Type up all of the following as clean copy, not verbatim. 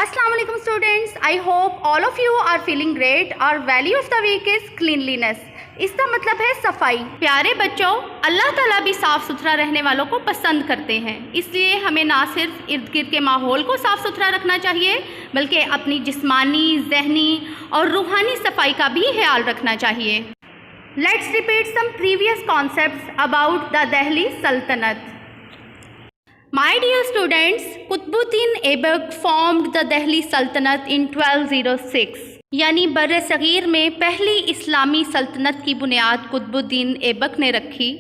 Assalamu alaikum students. I hope all of you are feeling great. Our value of the week is cleanliness. इसका मतलब है सफाई। प्यारे बच्चों, अल्लाह ताला भी साफ़ सुथरा रहने वालों को पसंद करते हैं, इसलिए हमें ना सिर्फ इर्द गिर्द के माहौल को साफ़ सुथरा रखना चाहिए बल्कि अपनी जिस्मानी, जहनी और रूहानी सफाई का भी ख्याल रखना चाहिए। Let's repeat some previous concepts about the Delhi Sultanate. My dear students, Qutubuddin Aibak formed the Delhi Sultanate in 1206, यानी बर-ए-सग़ीर में पहली इस्लामी सल्तनत की बुनियाद कुतुबुद्दीन ऐबक ने रखी।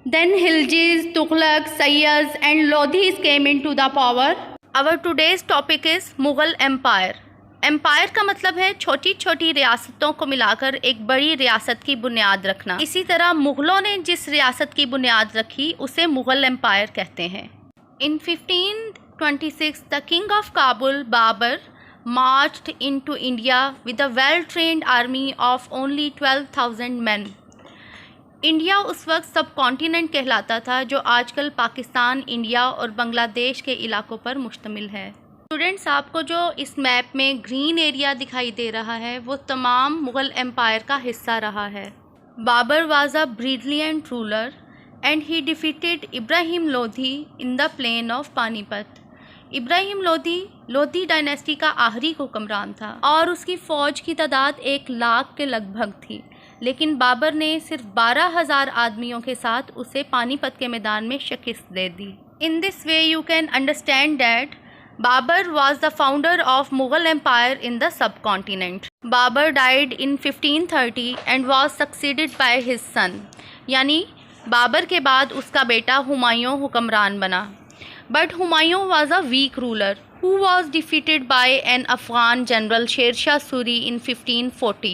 Then Khilji's, Tughlaq, Sayyid and Lodhis came into the power. Our today's topic is Mughal empire. Empire का मतलब है छोटी छोटी रियासतों को मिलाकर एक बड़ी रियासत की बुनियाद रखना। इसी तरह मुग़लों ने जिस रियासत की बुनियाद रखी उसे मुग़ल एम्पायर कहते हैं। In 1526, the king of Kabul, Babur, marched into India with a well-trained army of only 12,000 men. India उस वक्त सब कॉन्टिनेंट कहलाता था, जो आजकल पाकिस्तान, इंडिया और बांग्लादेश के इलाकों पर मुश्तमिल है। स्टूडेंट्स, आपको जो इस मैप में ग्रीन एरिया दिखाई दे रहा है वो तमाम मुग़ल एम्पायर का हिस्सा रहा है। Babur was a brilliant ruler and he defeated Ibrahim Lodi in the plain of Panipat. Ibrahim Lodi dynasty का आखिरी हुक्मरान था और उसकी फ़ौज की तादाद 1 लाख के लगभग थी, लेकिन बाबर ने सिर्फ 12,000 आदमियों के साथ उसे पानीपत के मैदान में शिकस्त दे दी। In this way you can understand that Babur was the founder of Mughal Empire in the subcontinent. Babur died in 1530 and was succeeded by his son. यानी बाबर के बाद उसका बेटा हुमायूं हुक्मरान बना। But Humayun was a weak ruler who was defeated by an Afghan general Sher Shah Suri in 1540.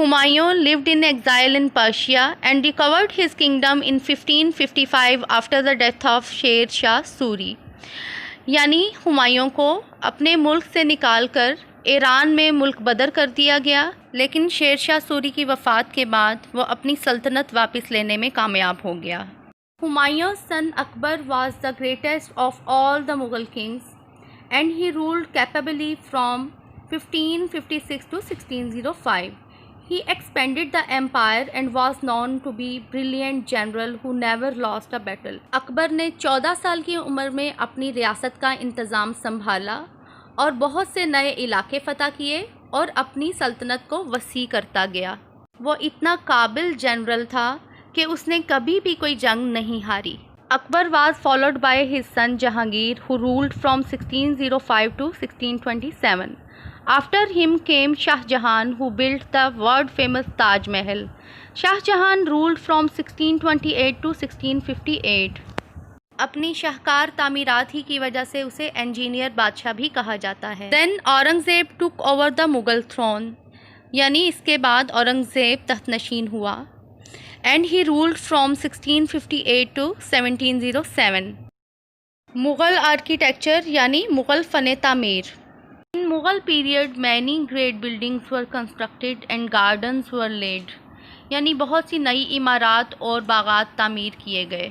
Humayun lived in exile in Persia and recovered his kingdom in 1555 after the death of Sher Shah Suri. यानी हुमायूं को अपने मुल्क से निकालकर Iran में मुल्क बदर कर दिया गया, लेकिन शेर शाह सूरी की वफ़ात के बाद वो अपनी सल्तनत वापस लेने में कामयाब हो गया। हुमायूं's son Akbar was the greatest of all the Mughal kings and he ruled capably from 1556 to 1605. He expanded the empire and was known to be brilliant general who never lost a battle. Akbar ने 14 साल की उम्र में अपनी रियासत का इंतज़ाम संभाला और बहुत से नए इलाके फ़तह किए और अपनी सल्तनत को वसी करता गया। वो इतना काबिल जनरल था कि उसने कभी भी कोई जंग नहीं हारी। Akbar was followed by his son Jahangir who ruled from 1605 to 1627. After him came Shah Jahan who built the world famous Taj Mahal. Shah Jahan ruled from 1628 to 1658. अपनी शाहकार तामीरात ही की वजह से उसे इंजीनियर बादशाह भी कहा जाता है। Then Aurangzeb took over the Mughal throne, यानी इसके बाद औरंगज़ेब तख्तनशीन हुआ and he ruled from 1658 to 1707. Mughal architecture यानी मुग़ल फ़न तामीर। In Mughal period, many great buildings were constructed and gardens were laid. यानी बहुत सी नई इमारत और बागात तामीर किए गए।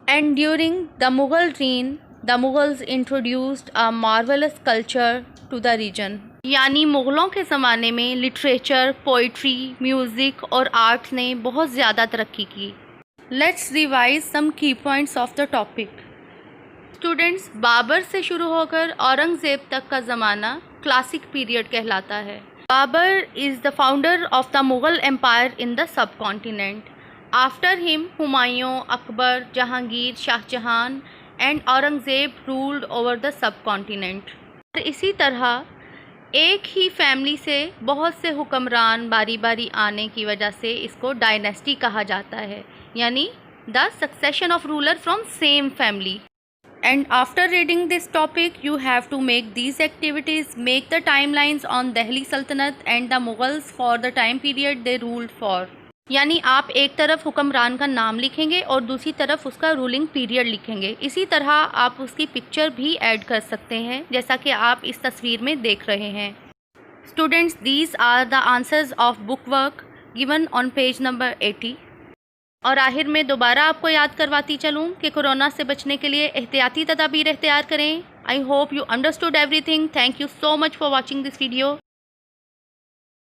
And during the Mughal reign, the Mughals introduced a marvelous culture to the region. यानी मुग़लों के ज़माने में लिटरेचर, पोइट्री, म्यूज़िक और आर्ट्स ने बहुत ज़्यादा तरक्की की। Let's revise some key points of the topic. Students, Babur से शुरू होकर औरंगज़ेब तक का ज़माना क्लासिक पीरियड कहलाता है। Babur is the founder of the Mughal empire in the subcontinent. After him Humayun, Akbar, Jahangir, Shahjahan and Aurangzeb ruled over the subcontinent. और इसी तरह एक ही फैमिली से बहुत से हुक्मरान बारी बारी आने की वजह से इसको डायनेस्टी कहा जाता है, यानी the succession of ruler from same family. And after reading this topic, you have to make these activities. Make the timelines on Delhi Sultanate and the Mughals for the time period they ruled for. यानी आप एक तरफ हुक्मरान का नाम लिखेंगे और दूसरी तरफ उसका रूलिंग पीरियड लिखेंगे। इसी तरह आप उसकी पिक्चर भी ऐड कर सकते हैं, जैसा कि आप इस तस्वीर में देख रहे हैं। Students, these are the answers of book work given on page number 80. और आखिर में दोबारा आपको याद करवाती चलूँ कि कोरोना से बचने के लिए एहतियाती तदाबीर इख्तियार करें। I hope you understood everything. Thank you so much for watching this video.